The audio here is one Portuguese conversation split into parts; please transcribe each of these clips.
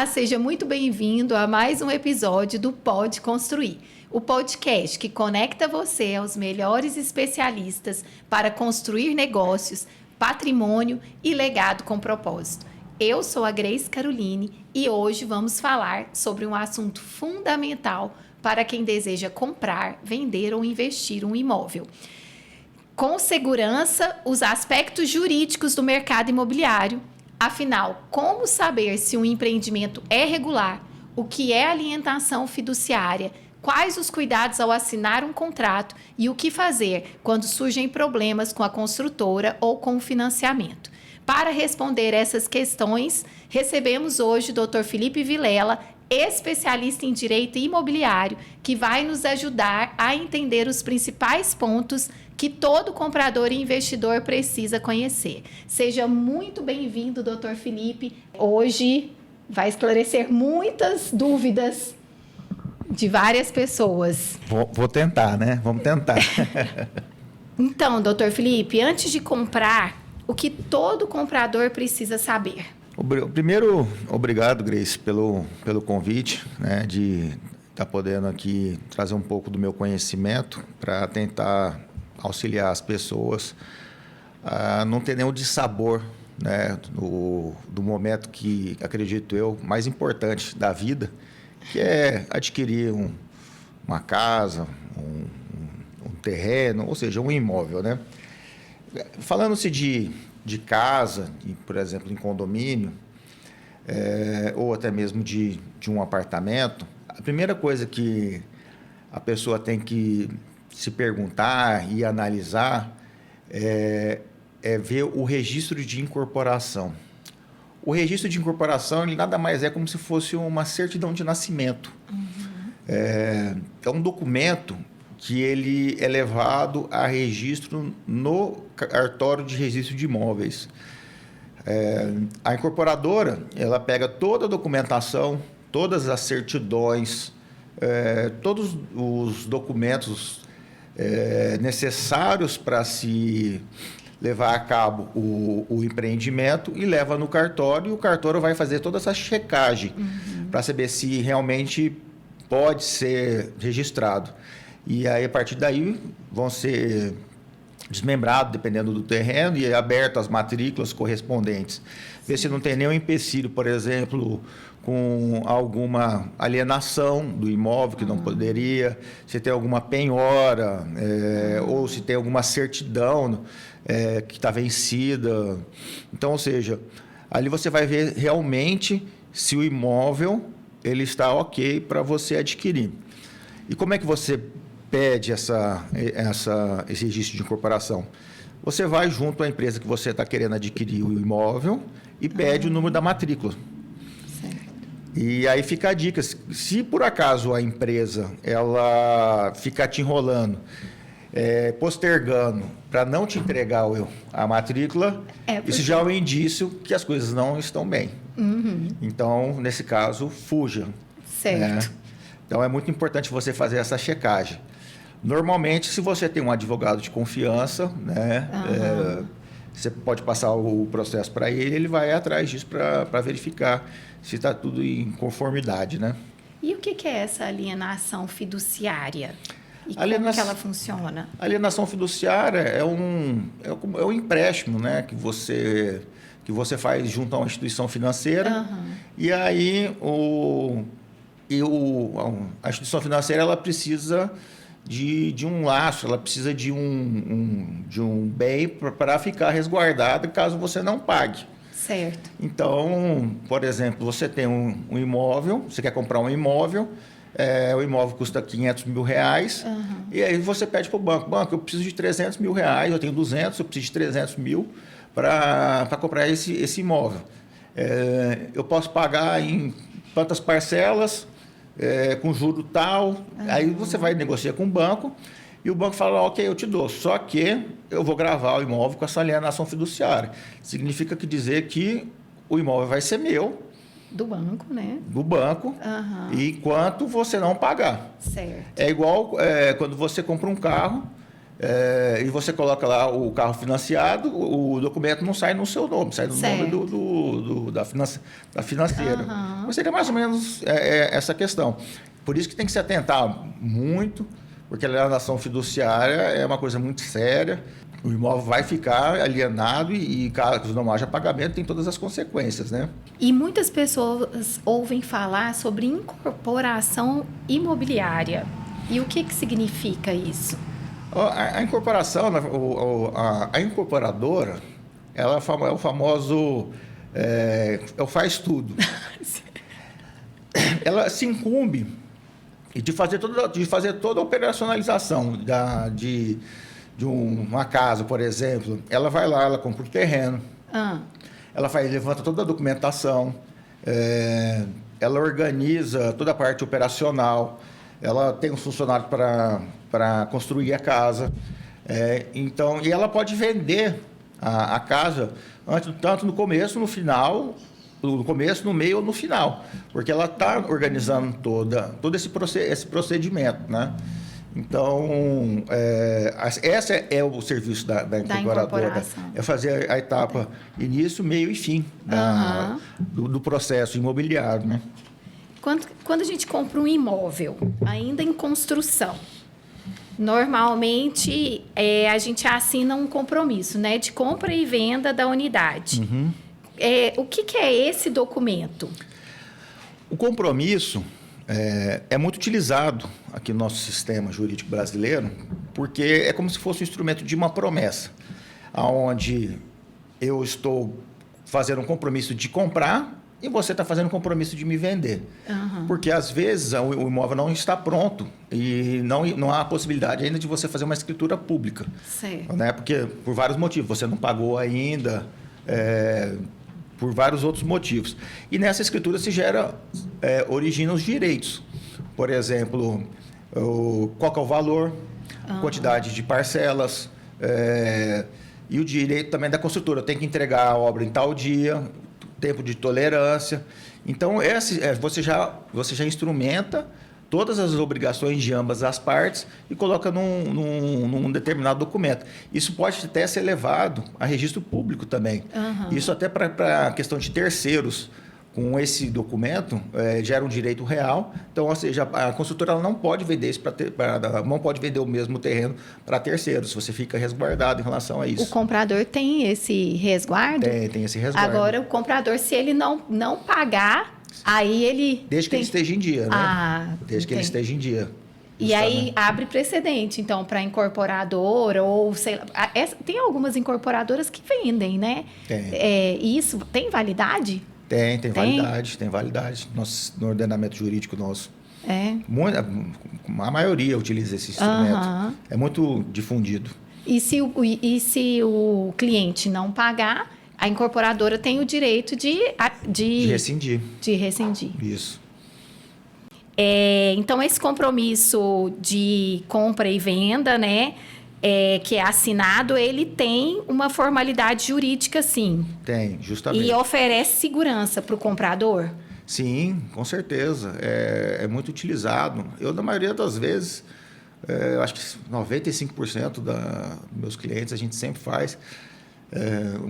seja muito bem-vindo a mais um episódio do Pode Construir, o podcast que conecta você aos melhores especialistas para construir negócios, patrimônio e legado com propósito. Eu sou a Grace Caroline e hoje vamos falar sobre um assunto fundamental para quem deseja comprar, vender ou investir um imóvel. Com segurança, os aspectos jurídicos do mercado imobiliário. Afinal, como saber se um empreendimento é regular? O que é alienação fiduciária? Quais os cuidados ao assinar um contrato? E o que fazer quando surgem problemas com a construtora ou com o financiamento? Para responder essas questões, recebemos hoje o Dr. Felipe Vilela, especialista em direito imobiliário, que vai nos ajudar a entender os principais pontos que todo comprador e investidor precisa conhecer. Seja muito bem-vindo, Dr. Felipe. Hoje vai esclarecer muitas dúvidas de várias pessoas. Vou tentar, né? Vamos tentar. Então, Dr. Felipe, antes de comprar, o que todo comprador precisa saber? Primeiro, obrigado, Grace, pelo convite, né, de estar podendo aqui trazer um pouco do meu conhecimento para tentar auxiliar as pessoas a não ter nenhum dissabor, né, do momento que, acredito eu, mais importante da vida, que é adquirir uma casa, um terreno, ou seja, um imóvel, né? Falando-se de casa, por exemplo, em condomínio, ou até mesmo de um apartamento, a primeira coisa que a pessoa tem que se perguntar e analisar é ver o registro de incorporação. O registro de incorporação, ele nada mais é como se fosse uma certidão de nascimento. Uhum. É um documento que ele é levado a registro no cartório de registro de imóveis. A incorporadora, ela pega toda a documentação, todas as certidões, todos os documentos necessários para se levar a cabo o empreendimento e leva no cartório, e o cartório vai fazer toda essa checagem para saber se realmente pode ser registrado. E aí, a partir daí, vão ser desmembrados, dependendo do terreno, e abertas as matrículas correspondentes. Ver se não tem nenhum empecilho, por exemplo, com alguma alienação do imóvel que não poderia, se tem alguma penhora, ou se tem alguma certidão que está vencida. Então, ou seja, ali você vai ver realmente se o imóvel ele está ok para você adquirir. E como é que você pede esse registro de incorporação? Você vai junto à empresa que você está querendo adquirir o imóvel e pede o número da matrícula. Certo. E aí fica a dica, se por acaso a empresa ela ficar te enrolando, postergando para não te entregar a matrícula, isso já é um indício que as coisas não estão bem. Uhum. Então, nesse caso, fuja. Certo. Então, é muito importante você fazer essa checagem. Normalmente, se você tem um advogado de confiança, né, você pode passar o processo para ele, ele vai atrás disso para verificar se está tudo em conformidade, né? E o que é essa alienação fiduciária? E como que ela funciona? A alienação fiduciária é um empréstimo, né, que você faz junto a uma instituição financeira. E aí a instituição financeira ela precisa de um laço, ela precisa de um bem para ficar resguardada caso você não pague. Certo. Então, por exemplo, você tem um imóvel, você quer comprar um imóvel, o imóvel custa R$500 mil, e aí você pede para o banco, eu preciso de R$300 mil, eu tenho 200, eu preciso de 300 mil para comprar esse imóvel. Eu posso pagar em quantas parcelas, com juro tal, aí você vai negociar com o banco e o banco fala, ok, eu te dou, só que eu vou gravar o imóvel com essa alienação fiduciária. Significa dizer que o imóvel vai ser meu. Do banco, né? Do banco, enquanto você não pagar. Certo. É igual quando você compra um carro e você coloca lá o carro financiado, o documento não sai no seu nome, sai no nome da financeira. Aham. Mas seria mais ou menos essa questão. Por isso que tem que se atentar muito, porque a alienação fiduciária é uma coisa muito séria. O imóvel vai ficar alienado e caso não haja pagamento, tem todas as consequências, né? E muitas pessoas ouvem falar sobre incorporação imobiliária. E o que significa isso? A incorporação, a incorporadora, ela é o famoso é o faz tudo. Ela se incumbe de fazer toda a operacionalização de uma casa, por exemplo. Ela vai lá, ela compra o terreno, ela levanta toda a documentação, ela organiza toda a parte operacional, ela tem um funcionário para construir a casa. Então, e ela pode vender a casa tanto no começo, no final, no começo, no meio ou no final, porque ela está organizando todo esse procedimento, né? Então, esse é o serviço da incorporadora, é fazer a etapa início, meio e fim do processo imobiliário, né? Quando a gente compra um imóvel, ainda em construção, normalmente a gente assina um compromisso, né, de compra e venda da unidade. Uhum. O que é esse documento? O compromisso é muito utilizado aqui no nosso sistema jurídico brasileiro, porque é como se fosse um instrumento de uma promessa, onde eu estou fazendo um compromisso de comprar e você está fazendo um compromisso de me vender. Uhum. Porque, às vezes, o imóvel não está pronto e não há possibilidade ainda de você fazer uma escritura pública. Certo. Né? Porque, por vários motivos, você não pagou ainda, por vários outros motivos. E nessa escritura se origina os direitos. Por exemplo, qual que é o valor, quantidade de parcelas, e o direito também da construtora. Eu tenho que entregar a obra em tal dia, tempo de tolerância. Então, você já instrumenta todas as obrigações de ambas as partes e coloca num determinado documento. Isso pode até ser levado a registro público também. Uhum. Isso até para a questão de terceiros. Com esse documento, gera um direito real. Então, ou seja, a construtora ela não pode vender não pode vender o mesmo terreno para terceiros. Você fica resguardado em relação a isso. O comprador tem esse resguardo? Tem esse resguardo. Agora, o comprador, se ele não pagar, aí ele... Desde que ele esteja em dia, né? Desde que ele esteja em dia. E aí abre precedente, então, para incorporadora ou, sei lá... Tem algumas incorporadoras que vendem, né? Tem. Isso tem validade? Tem validade. No ordenamento jurídico nosso. A maioria utiliza esse instrumento. Uhum. É muito difundido. E se o cliente não pagar, a incorporadora tem o direito de rescindir. De rescindir. Isso. Então, esse compromisso de compra e venda, né? Que é assinado, ele tem uma formalidade jurídica, sim. Tem, justamente. E oferece segurança para o comprador? Sim, com certeza. É muito utilizado. Eu, na maioria das vezes, eu acho que 95% dos meus clientes a gente sempre faz,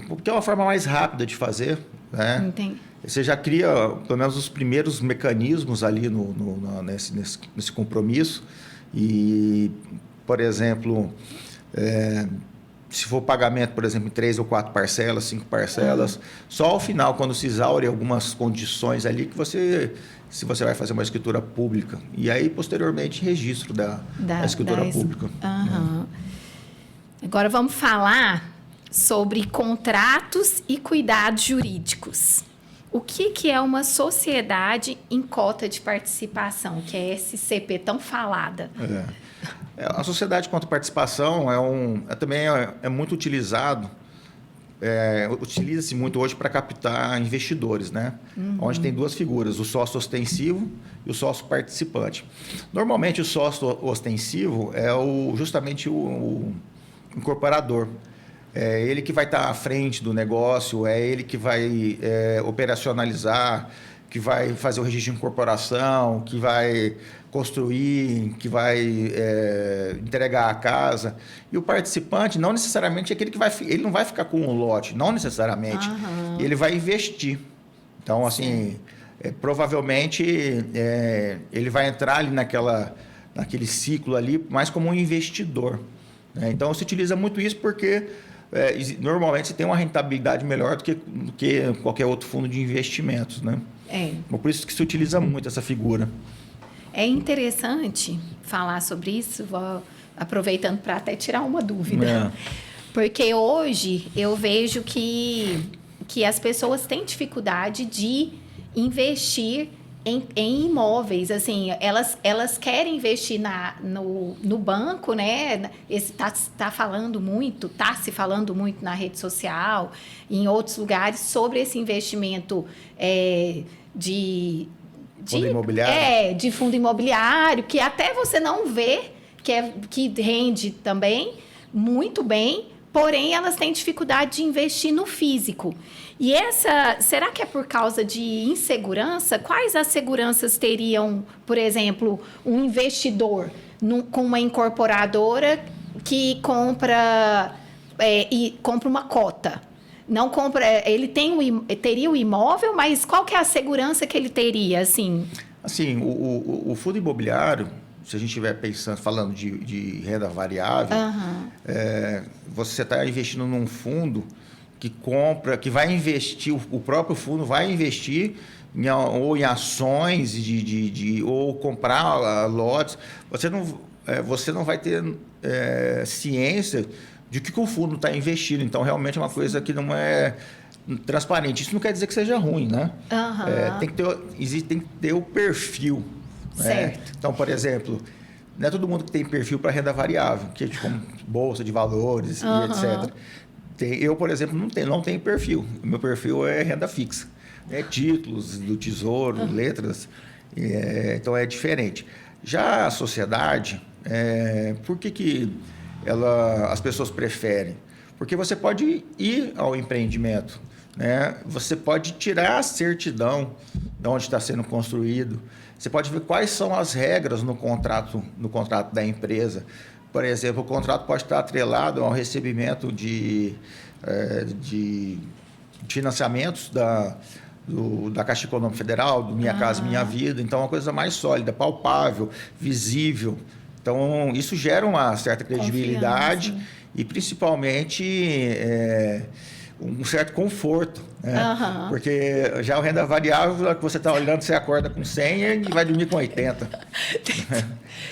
porque é uma forma mais rápida de fazer, né? Entendi. Você já cria, pelo menos, os primeiros mecanismos ali nesse compromisso e... Por exemplo, se for pagamento, por exemplo, em 3 ou 4 parcelas, 5 parcelas, só ao final, quando se exaure algumas condições ali, se você vai fazer uma escritura pública. E aí, posteriormente, registro da escritura pública. Uhum. Agora vamos falar sobre contratos e cuidados jurídicos. O que é uma sociedade em cota de participação, que é SCP tão falada? A sociedade contra participação também é muito utilizado, utiliza-se muito hoje para captar investidores, né? Uhum. Onde tem duas figuras, o sócio ostensivo e o sócio participante. Normalmente, o sócio ostensivo é justamente o incorporador. É ele que vai estar à frente do negócio, é ele que vai operacionalizar, que vai fazer o registro de incorporação, que vai construir, que vai entregar a casa. E o participante não necessariamente é aquele que ele não vai ficar com um lote, não necessariamente. Ele vai investir. Então, assim, provavelmente ele vai entrar ali naquele ciclo ali mais como um investidor. Né? Então, se utiliza muito isso porque normalmente você tem uma rentabilidade melhor do que qualquer outro fundo de investimentos. Né? Por isso que se utiliza muito essa figura. É interessante falar sobre isso, vou aproveitando para até tirar uma dúvida. Porque hoje eu vejo que as pessoas têm dificuldade de investir em imóveis. Assim, elas querem investir no banco, né? Está se falando muito na rede social, em outros lugares, sobre esse investimento de fundo imobiliário. De fundo imobiliário, que até você não vê, que rende também muito bem, porém elas têm dificuldade de investir no físico. E será que é por causa de insegurança? Quais as seguranças teriam, por exemplo, um investidor com uma incorporadora que compra uma cota? Não compra, ele teria o imóvel, mas qual que é a segurança que ele teria, assim? Assim, o fundo imobiliário, se a gente estiver falando de renda variável, você está investindo num fundo que vai investir, o próprio fundo vai investir ou em ações ou comprar lotes. Você não vai ter ciência de que o fundo está investindo. Então, realmente é uma coisa que não é transparente. Isso não quer dizer que seja ruim, né? Tem que ter o perfil. Certo. Né? Então, por exemplo, não é todo mundo que tem perfil para renda variável, que é como bolsa de valores e etc. Eu, por exemplo, não tenho perfil. O meu perfil é renda fixa. Títulos do Tesouro, letras. Então, é diferente. Já a sociedade, por que as pessoas preferem? Porque você pode ir ao empreendimento, né? Você pode tirar a certidão de onde está sendo construído. Você pode ver quais são as regras no contrato da empresa. Por exemplo, o contrato pode estar atrelado ao recebimento de financiamentos da Caixa Econômica Federal, do Minha Casa Minha Vida. Então, é uma coisa mais sólida, palpável, visível. Então, isso gera uma certa credibilidade e, principalmente, um certo conforto. Né? Porque já o renda variável, que você está olhando, você acorda com 100 e vai dormir com 80.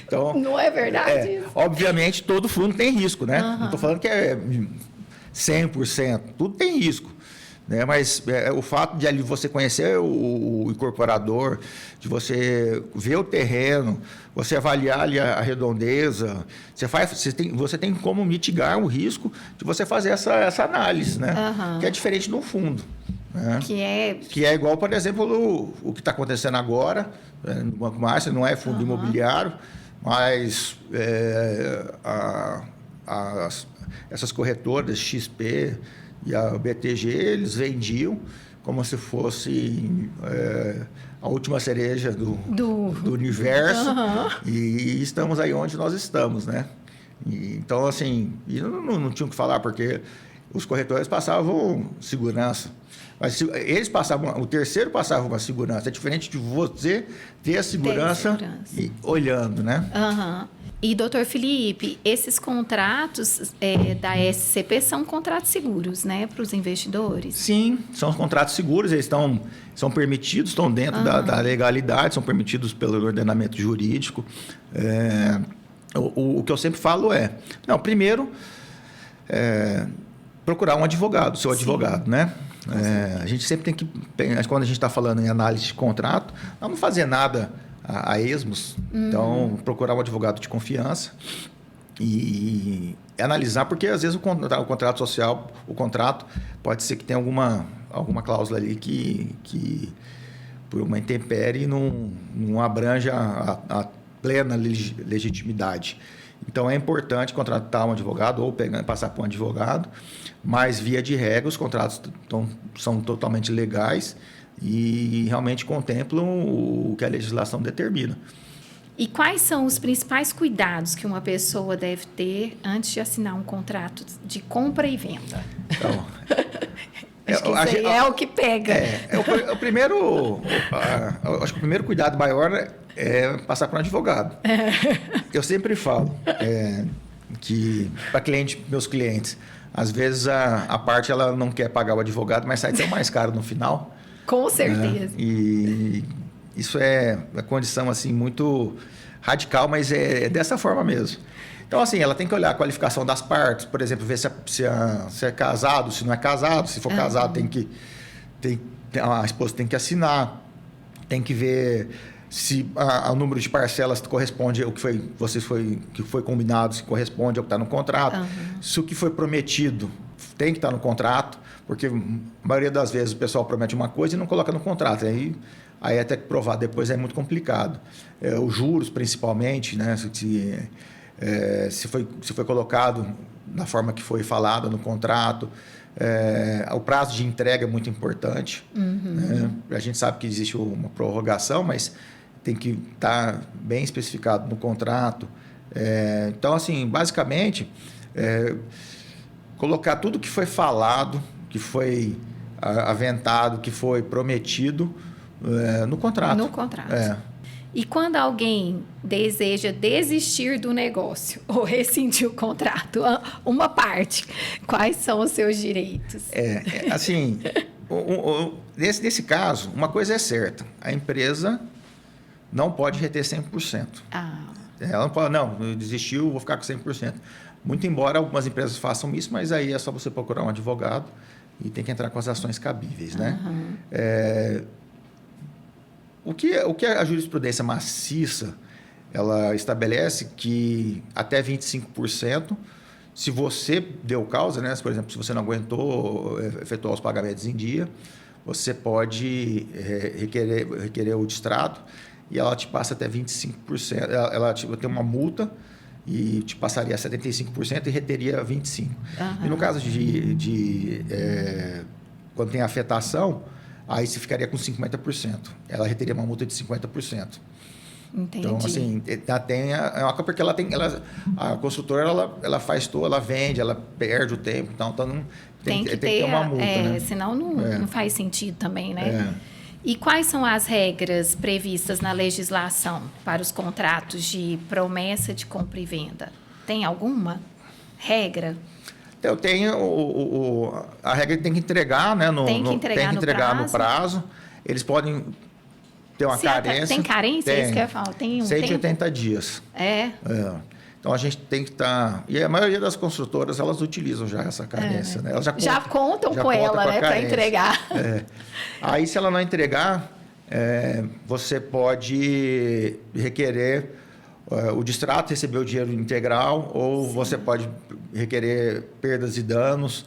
Então, não é verdade isso? Obviamente, todo fundo tem risco, né? Não estou falando que é 100%. Tudo tem risco. Né? Mas o fato de ali você conhecer o incorporador, de você ver o terreno, você avaliar ali a redondeza, você tem como mitigar o risco de você fazer essa análise, né? Que é diferente do fundo. Né? Que é igual, por exemplo, o que está acontecendo agora no Banco Master, não é fundo imobiliário, mas essas corretoras XP e a BTG, eles vendiam como se fosse a última cereja do universo. E estamos aí onde nós estamos, né? Então, assim, não tinham que falar, porque os corretores passavam segurança. Mas o terceiro passava uma segurança. É diferente de você ter a segurança olhando, né? E, doutor Felipe, esses contratos da SCP são contratos seguros, né, para os investidores? Sim, são contratos seguros, eles são permitidos, estão dentro da legalidade, são permitidos pelo ordenamento jurídico. O que eu sempre falo primeiro, procurar um advogado, seu advogado, né? A gente sempre tem que, quando a gente está falando em análise de contrato, não fazer nada a esmos. Então, procurar um advogado de confiança e analisar, porque às vezes o contrato social, o contrato pode ser que tenha alguma cláusula ali que por uma intempérie não abranja a plena legitimidade. Então, é importante contratar um advogado ou passar por um advogado, mas, via de regra, os contratos são totalmente legais e realmente contemplam o que a legislação determina. E quais são os principais cuidados que uma pessoa deve ter antes de assinar um contrato de compra e venda? Então, acho que isso aí é o que pega. Acho que o primeiro cuidado maior é passar para um advogado. Eu sempre falo que para meus clientes, às vezes a parte ela não quer pagar o advogado, mas sai até mais caro no final. Com certeza. E isso é uma condição assim muito radical, mas é dessa forma mesmo. Então, assim, ela tem que olhar a qualificação das partes, por exemplo, ver se é casado, se não é casado. Se for casado, a esposa tem que assinar, tem que ver se o número de parcelas corresponde ao que foi combinado, se corresponde ao que está no contrato. Se o que foi prometido tem que estar no contrato, porque a maioria das vezes o pessoal promete uma coisa e não coloca no contrato. Aí até que provar depois é muito complicado. Os juros, principalmente, né? Se foi colocado da forma que foi falada no contrato. O prazo de entrega é muito importante. Né? A gente sabe que existe uma prorrogação, mas tem que estar bem especificado no contrato. Então, assim, basicamente, colocar tudo que foi falado, que foi aventado, que foi prometido no contrato. No contrato. E quando alguém deseja desistir do negócio ou rescindir o contrato, uma parte, quais são os seus direitos? Assim, nesse caso, uma coisa é certa. A empresa não pode reter 100%. Ela não pode, desistiu, vou ficar com 100%. Muito embora algumas empresas façam isso, mas aí é só você procurar um advogado e tem que entrar com as ações cabíveis, né? O que a jurisprudência maciça, ela estabelece que até 25%, se você deu causa, né? Por exemplo, se você não aguentou efetuar os pagamentos em dia, você pode requerer o distrato e ela te passa até 25%. Ela tem uma multa e te passaria 75% e reteria 25%. E no caso quando tem afetação, aí você ficaria com 50%. Ela reteria uma multa de 50%. Entendi. Então, assim, porque a construtora ela faz tudo, ela vende, ela perde o tempo, então tem que ter uma multa, né? Senão não faz sentido também, né? E quais são as regras previstas na legislação para os contratos de promessa de compra e venda? Tem alguma regra? Eu tenho a regra tem que entregar, né? Tem que entregar no prazo. Eles podem ter uma carência. Tem carência? Tem. É isso que eu ia falar. Tem 180 dias. Então a gente tem que estar. E a maioria das construtoras elas utilizam já essa carência, né? Elas já contam com ela, né? Para entregar. Aí, se ela não entregar, você pode requerer o distrato, receber o dinheiro integral, ou você pode requerer perdas e danos,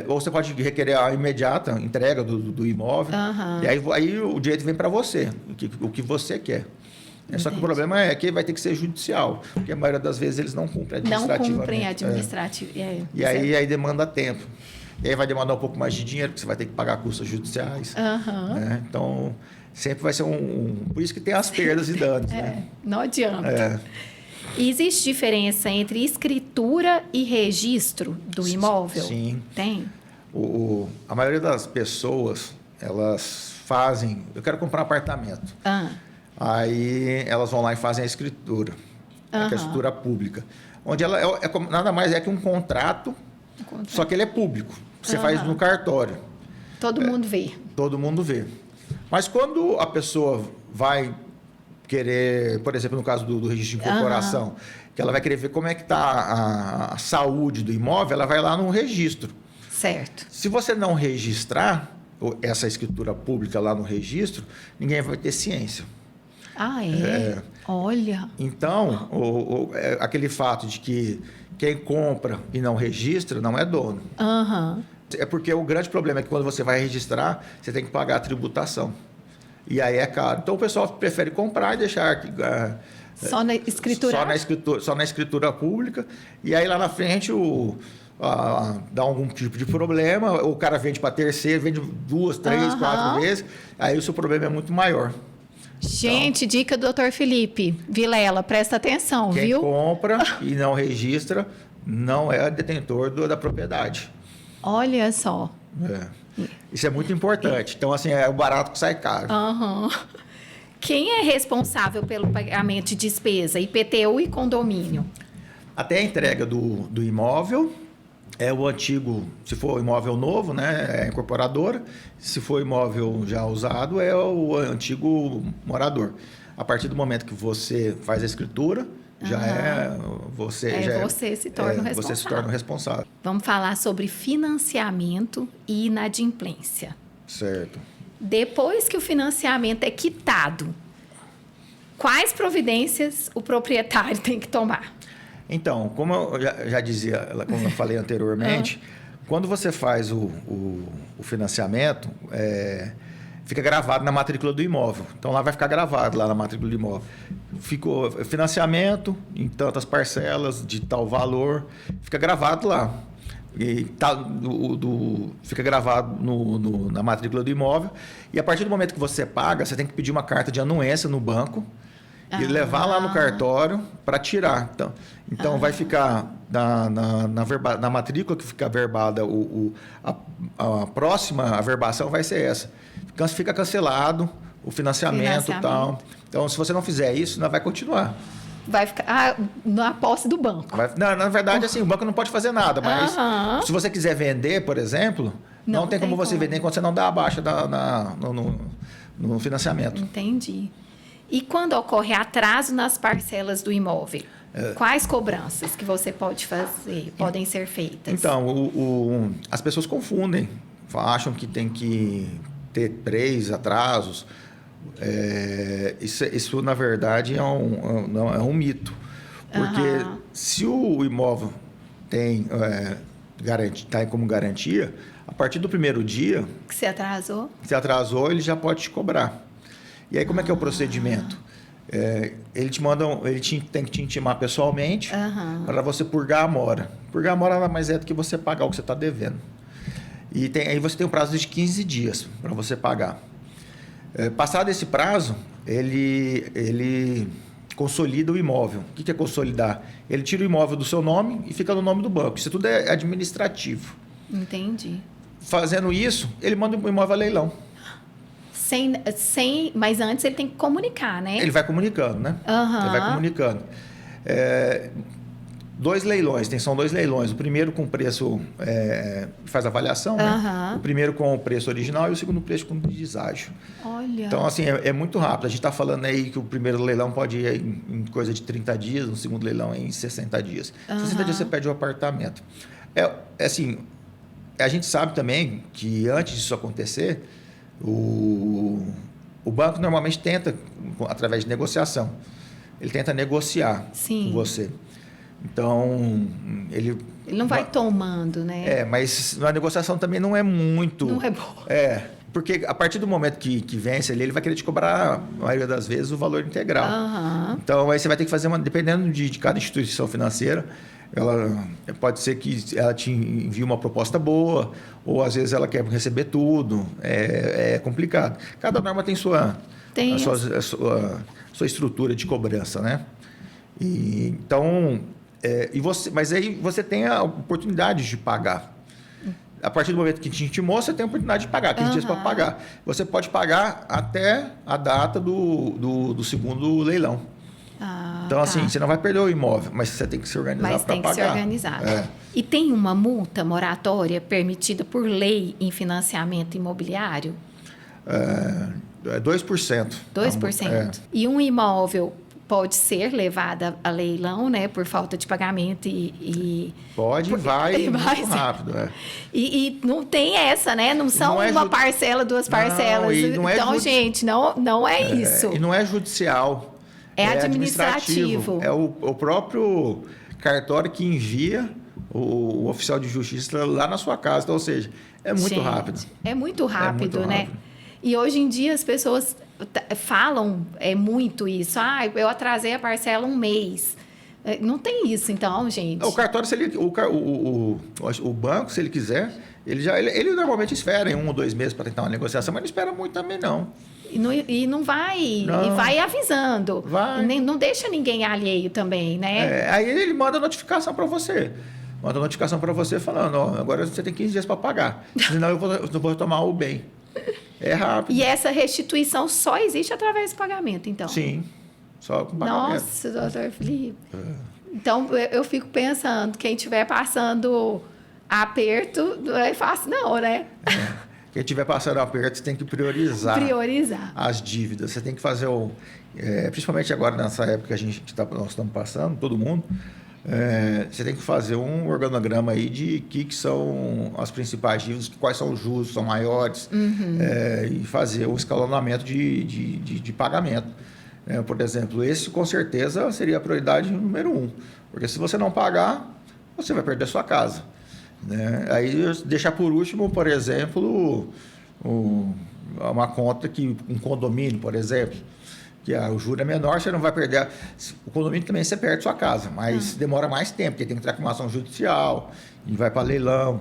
ou você pode requerer a imediata entrega do imóvel. E aí o direito vem para você, o que você quer. Só que o problema é que vai ter que ser judicial, porque a maioria das vezes eles não cumprem administrativamente. Não cumprem administrativamente. E aí demanda tempo. E aí vai demandar um pouco mais de dinheiro, porque você vai ter que pagar custos judiciais. Né? Então, sempre vai ser por isso que tem as perdas e danos. Né? Não adianta. Existe diferença entre escritura e registro do imóvel? Sim. Tem? A maioria das pessoas, elas fazem... Eu quero comprar um apartamento. Aí elas vão lá e fazem a escritura. Que é a escritura pública. Onde ela nada mais é que um contrato, só que ele é público. Você faz no cartório. Todo mundo vê. Todo mundo vê. Mas quando a pessoa vai querer, por exemplo, no caso do registro de incorporação, que ela vai querer ver como é que está a saúde do imóvel, ela vai lá no registro. Certo. Se você não registrar essa escritura pública lá no registro, ninguém vai ter ciência. Olha. Então, aquele fato de que quem compra e não registra não é dono. É porque o grande problema é que quando você vai registrar, você tem que pagar a tributação. E aí é caro. Então, o pessoal prefere comprar e deixar... Só na escritura? Só na escritura pública. E aí, lá na frente, dá algum tipo de problema. O cara vende para terceiro, vende 2, 3, 4 vezes. Aí, o seu problema é muito maior. Gente, dica do Dr. Felipe Vilela, presta atenção, Quem viu? compra e não registra não é detentor da propriedade. Olha só. Isso é muito importante. Então, assim, é o barato que sai caro. Aham. Quem é responsável pelo pagamento de despesa, IPTU e condomínio? Até a entrega do imóvel é o antigo, se for imóvel novo, né, é a incorporadora. Se for imóvel já usado, é o antigo morador. A partir do momento que você faz a escritura, você se torna o responsável. Você se torna o responsável. Vamos falar sobre financiamento e inadimplência. Certo. Depois que o financiamento é quitado, quais providências o proprietário tem que tomar? Então, como eu já dizia, como eu falei anteriormente, quando você faz o financiamento, fica gravado na matrícula do imóvel. Então, lá vai ficar gravado, lá na matrícula do imóvel. Ficou financiamento em tantas parcelas, de tal valor, fica gravado lá. E fica gravado na matrícula do imóvel. E a partir do momento que você paga, você tem que pedir uma carta de anuência no banco e levar lá no cartório para tirar. Então vai ficar na matrícula que fica averbada, a próxima averbação vai ser essa. Fica cancelado o financiamento e tal. Então, se você não fizer isso, não vai continuar. Vai ficar na posse do banco. Na verdade, assim, o banco não pode fazer nada, mas se você quiser vender, por exemplo, não tem como você vender enquanto você não dá a baixa no financiamento. Entendi. E quando ocorre atraso nas parcelas do imóvel, quais cobranças que você pode fazer, podem ser feitas? Então, as pessoas confundem, acham que tem que ter 3 atrasos. Isso, na verdade, é um mito. Porque se o imóvel está como garantia, a partir do primeiro dia... Que se atrasou? Se atrasou, ele já pode te cobrar. E aí, como é que é o procedimento? Ele tem que te intimar pessoalmente para você purgar a mora. Purgar a mora nada mais é do que você pagar o que você está devendo. E aí você tem um prazo de 15 dias para você pagar. Passado esse prazo, ele consolida o imóvel. O que é consolidar? Ele tira o imóvel do seu nome e fica no nome do banco. Isso tudo é administrativo. Entendi. Fazendo isso, ele manda o imóvel a leilão. Mas antes ele tem que comunicar, né? Ele vai comunicando, né? Ele vai comunicando. 2 leilões, são 2 leilões. O primeiro com preço, faz avaliação, né? O primeiro com o preço original e o segundo preço com deságio. Olha. Então, assim, é muito rápido. A gente está falando aí que o primeiro leilão pode ir em coisa de 30 dias, o segundo leilão é em 60 dias. 60 dias você pede o apartamento. Assim, a gente sabe também que antes disso acontecer, o banco normalmente tenta, através de negociação, ele tenta negociar com você. Então, ele não vai tomando, né? Mas a negociação também não é muito... Não é boa. Porque a partir do momento que vence ele vai querer te cobrar, a maioria das vezes, o valor integral. Então, aí você vai ter que fazer dependendo de cada instituição financeira, pode ser que ela te envie uma proposta boa, ou às vezes ela quer receber tudo. É complicado. Cada norma tem sua estrutura de cobrança, né? Mas aí você tem a oportunidade de pagar. A partir do momento que te intimou, você tem a oportunidade de pagar, 15 dias para pagar. Você pode pagar até a data do segundo leilão. Então, assim, você não vai perder o imóvel, mas você tem que se organizar para pagar. Mas tem que se organizar. E tem uma multa moratória permitida por lei em financiamento imobiliário? 2%. 2%. E um imóvel pode ser levado a leilão, né, por falta de pagamento vai muito rápido. E não tem essa, né? Não são uma parcela, 2 parcelas. Então, gente, não é isso. E não é judicial. É administrativo. É o próprio cartório que envia o oficial de justiça lá na sua casa. Então, ou seja, é muito rápido. É muito rápido, né? E hoje em dia as pessoas falam muito isso. Eu atrasei a parcela 1 mês. Não tem isso, então, gente. O cartório, o banco, se ele quiser, ele normalmente espera em 1 ou 2 meses para tentar uma negociação, mas não espera muito também, não. E não vai, Não. e vai avisando. Vai. E não deixa ninguém alheio também, né? Aí ele manda notificação para você. Manda notificação para você falando, ó, agora você tem 15 dias para pagar. Senão eu não vou tomar o bem. É rápido. E essa restituição só existe através do pagamento, então? Sim, só com pagamento. Nossa, doutor Felipe. Então, eu fico pensando, quem estiver passando aperto, não é fácil não, né? Quem estiver passando aperto, você tem que priorizar. Priorizar. As dívidas. Você tem que fazer principalmente agora nessa época que nós estamos passando, todo mundo, você tem que fazer um organograma aí de que são as principais dívidas, quais são os juros, são maiores, e fazer o escalonamento de pagamento. Por exemplo, esse com certeza seria a prioridade número 1, porque se você não pagar, você vai perder sua casa. Né? Aí deixar por último, por exemplo, uma conta um condomínio, por exemplo, que o juro é menor, você não vai perder. O condomínio também você perde sua casa, mas demora mais tempo, porque tem que entrar com uma ação judicial, e vai para leilão.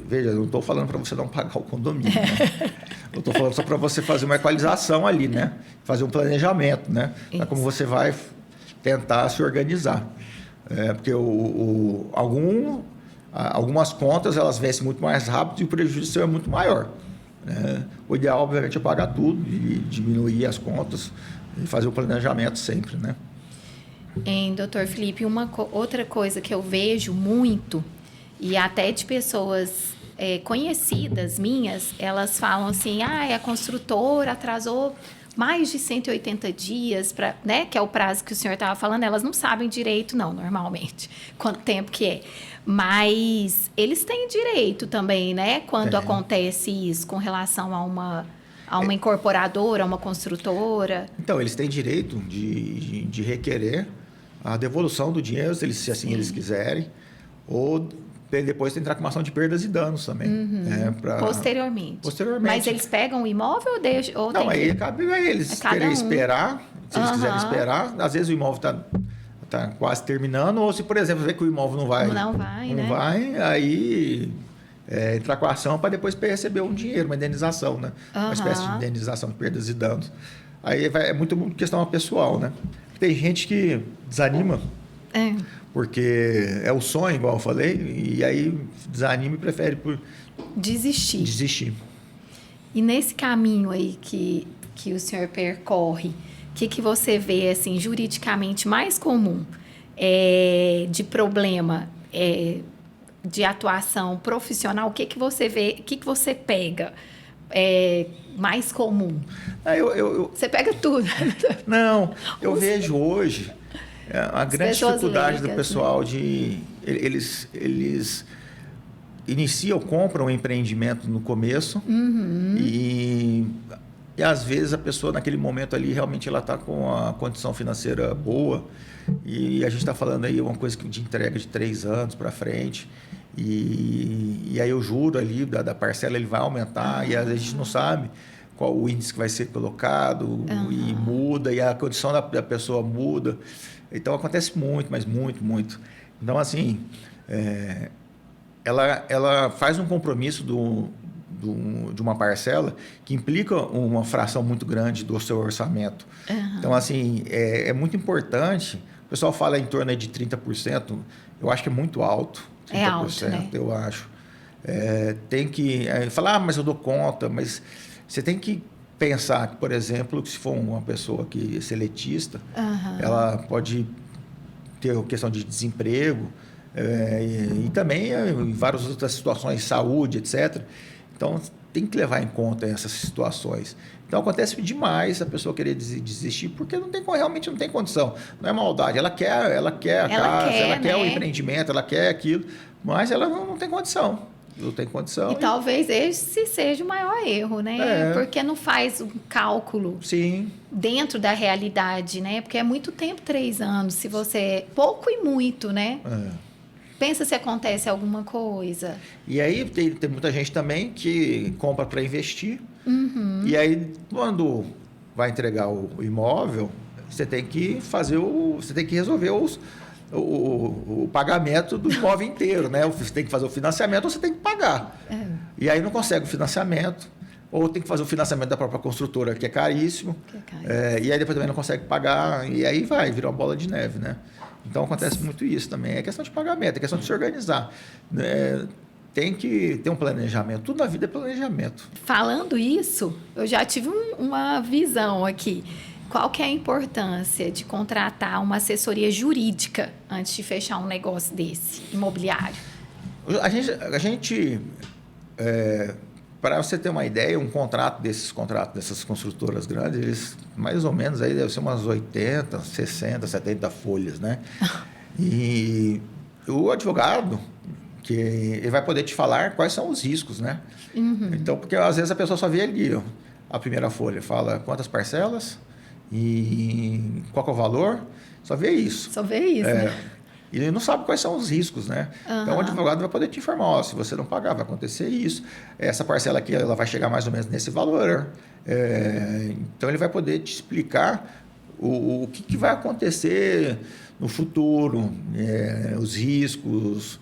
Veja, eu não estou falando para você não pagar o condomínio, né? Eu estou falando só para você fazer uma equalização ali, né? Fazer um planejamento, né? Como você vai tentar se organizar. Porque algumas contas elas vencem muito mais rápido e o prejuízo seu é muito maior. O ideal, obviamente, é pagar tudo e diminuir as contas e fazer o planejamento sempre, né? Doutor Felipe, outra coisa que eu vejo muito, e até de pessoas conhecidas minhas, elas falam assim, a construtora atrasou mais de 180 dias, né, que é o prazo que o senhor estava falando, elas não sabem direito, não, normalmente, quanto tempo que é. Mas eles têm direito também, né, quando acontece isso, com relação a uma incorporadora, a uma construtora. Então, eles têm direito de requerer a devolução do dinheiro, se assim eles quiserem, ou depois entrar com uma ação de perdas e danos também. Posteriormente. Mas eles pegam o imóvel ou deixam? Ou não, aí cabe a eles querer esperar, se eles quiserem esperar. Às vezes o imóvel está quase terminando, ou se, por exemplo, ver que o imóvel não vai, aí entrar com a ação para depois receber um dinheiro, uma indenização, né? Uma espécie de indenização de perdas e danos. Aí é muito questão pessoal, né? Tem gente que desanima, porque é o sonho, igual eu falei, e aí desanima e prefere desistir. E nesse caminho aí que o senhor percorre, o que você vê assim, juridicamente mais comum de problema de atuação profissional? O que você vê, o que você pega mais comum? Você pega tudo. Não, eu vejo hoje a grande dificuldade do pessoal, né? Eles iniciam, compram um empreendimento no começo e às vezes a pessoa naquele momento ali realmente ela está com a condição financeira boa e a gente está falando aí uma coisa de entrega de 3 anos para frente e aí o juro ali da parcela ele vai aumentar e a gente não sabe qual o índice que vai ser colocado e muda e a condição da pessoa muda. Então acontece muito, mas muito. Então assim, ela faz um compromisso de uma parcela que implica uma fração muito grande do seu orçamento. Então assim, é muito importante. O pessoal fala em torno de 30%, eu acho que é muito alto. 30%, é alto, né? Eu acho. Tem que falar, mas eu dou conta, mas você tem que pensar que, por exemplo, que se for uma pessoa que é seletista, ela pode ter questão de desemprego e também em várias outras situações, saúde, etc. Então, tem que levar em conta essas situações. Então, acontece demais a pessoa querer desistir porque realmente não tem condição. Não é maldade. Ela quer a casa, ela quer o empreendimento, ela quer aquilo, mas ela não tem condição. Não tem condição. E talvez esse seja o maior erro, né? Porque não faz um cálculo dentro da realidade, né? Porque é muito tempo, 3 anos, se você... Pouco e muito, né? Pensa se acontece alguma coisa. E aí tem muita gente também que compra para investir. E aí, quando vai entregar o imóvel, você tem que resolver o pagamento do imóvel inteiro, né? Você tem que fazer o financiamento ou você tem que pagar. E aí não consegue o financiamento, ou tem que fazer o financiamento da própria construtora, que é caríssimo, e aí depois também não consegue pagar, e aí vira uma bola de neve, né? Então acontece muito isso também. É questão de pagamento, é questão de se organizar. Tem que ter um planejamento. Tudo na vida é planejamento. Falando isso, eu já tive uma visão aqui. Qual que é a importância de contratar uma assessoria jurídica antes de fechar um negócio desse, imobiliário? A gente para você ter uma ideia, um contrato dessas construtoras grandes, eles mais ou menos aí deve ser umas 80, 60, 70 folhas, né? E o advogado, que ele vai poder te falar quais são os riscos, né? Uhum. Então, porque às vezes a pessoa só vê ali a primeira folha, fala quantas parcelas e qual que é o valor, só vê isso. Só vê isso, né? E ele não sabe quais são os riscos, né? Uhum. Então, o advogado vai poder te informar, se você não pagar, vai acontecer isso. Essa parcela aqui, ela vai chegar mais ou menos nesse valor. Então, ele vai poder te explicar o que vai acontecer no futuro, os riscos.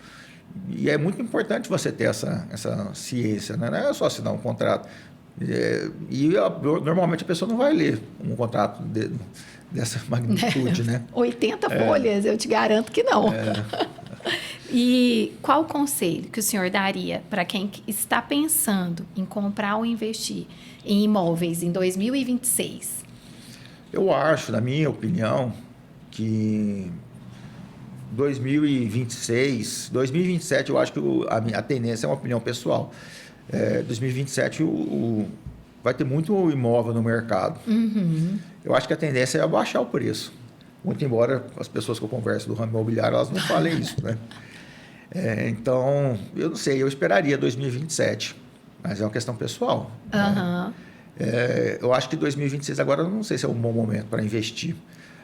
E é muito importante você ter essa ciência, né? Não é só assinar um contrato. Normalmente a pessoa não vai ler um contrato dessa magnitude, né? 80 folhas, eu te garanto que não. E qual o conselho que o senhor daria para quem está pensando em comprar ou investir em imóveis em 2026? Eu acho, na minha opinião, que 2026, 2027, eu acho que a tendência é uma opinião pessoal. 2027 vai ter muito imóvel no mercado. Uhum. Eu acho que a tendência é abaixar o preço. Muito embora as pessoas que eu converso do ramo imobiliário, elas não falem isso, né? Então, eu não sei, eu esperaria 2027, mas é uma questão pessoal. Uhum. Né? Eu acho que 2026 agora, eu não sei se é um bom momento para investir.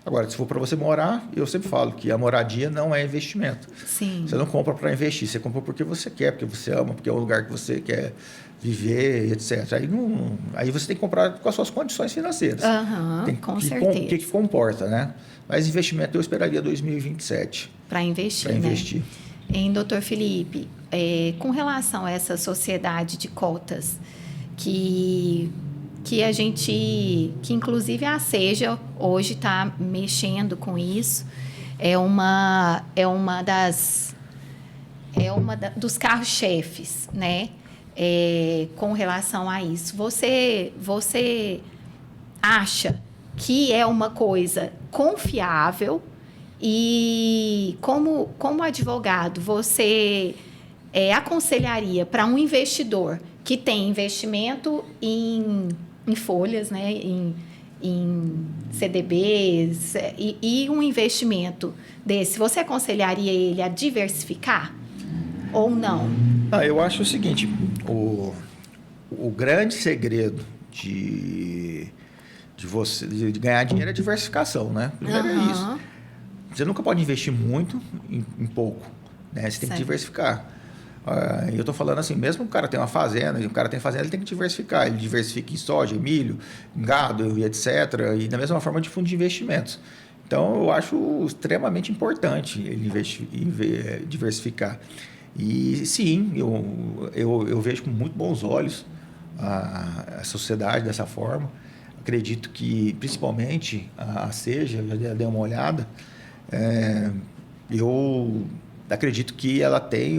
Agora, se for para você morar, eu sempre falo que a moradia não é investimento. Sim. Você não compra para investir, você compra porque você quer, porque você ama, porque é um lugar que você quer viver, etc. Aí você tem que comprar com as suas condições financeiras. Com certeza. O que comporta, né? Mas investimento eu esperaria 2027. Para investir, Para investir. Em doutor Felipe, com relação a essa sociedade de cotas que inclusive a Seja hoje está mexendo com isso, dos carros-chefes, né? Com relação a isso. Você acha que é uma coisa confiável e como advogado, você aconselharia para um investidor que tem investimento em folhas, né, em CDBs e um investimento desse, você aconselharia ele a diversificar ou não? Eu acho o seguinte, o grande segredo de ganhar dinheiro é a diversificação, né? Primeiro é isso. Você nunca pode investir muito em pouco, né? Você tem que diversificar. Eu estou falando assim, mesmo o cara tem uma fazenda, e o cara tem fazenda, ele tem que diversificar. Ele diversifica em soja, em milho, em gado, e etc. E da mesma forma de fundo de investimentos. Então, eu acho extremamente importante ele diversificar. E sim, eu vejo com muito bons olhos a sociedade dessa forma. Acredito que, principalmente, a Seja, eu já dei uma olhada, eu acredito que ela tem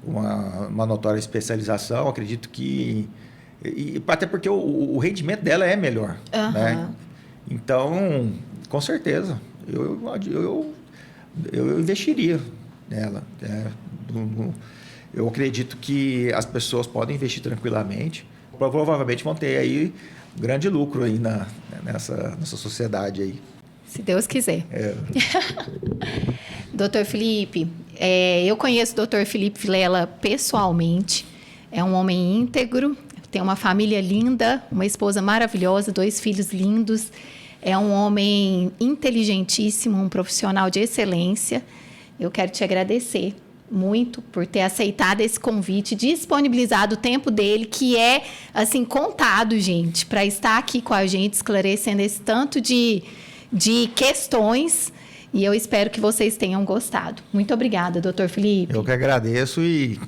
uma notória especialização, acredito que... até porque o rendimento dela é melhor. Né? Então, com certeza, eu investiria nela. Eu acredito que as pessoas podem investir tranquilamente, provavelmente vão ter aí grande lucro aí nessa sociedade aí. Se Deus quiser. Doutor Felipe, eu conheço o doutor Felipe Vilela pessoalmente. É um homem íntegro, tem uma família linda, uma esposa maravilhosa, 2 filhos lindos. É um homem inteligentíssimo, um profissional de excelência. Eu quero te agradecer muito por ter aceitado esse convite, disponibilizado o tempo dele, que é, assim, contado, gente, para estar aqui com a gente, esclarecendo esse tanto de questões, e eu espero que vocês tenham gostado. Muito obrigada, doutor Felipe. Eu que agradeço e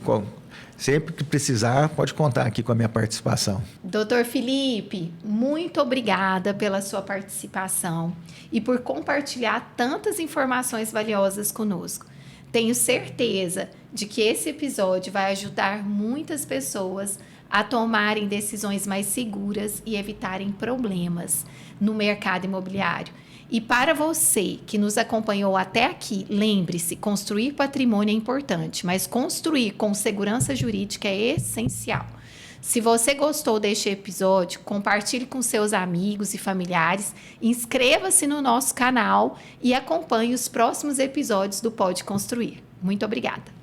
Sempre que precisar, pode contar aqui com a minha participação. Doutor Felipe, muito obrigada pela sua participação e por compartilhar tantas informações valiosas conosco. Tenho certeza de que esse episódio vai ajudar muitas pessoas a tomarem decisões mais seguras e evitarem problemas no mercado imobiliário. E para você que nos acompanhou até aqui, lembre-se, construir patrimônio é importante, mas construir com segurança jurídica é essencial. Se você gostou deste episódio, compartilhe com seus amigos e familiares, inscreva-se no nosso canal e acompanhe os próximos episódios do Pode Construir. Muito obrigada!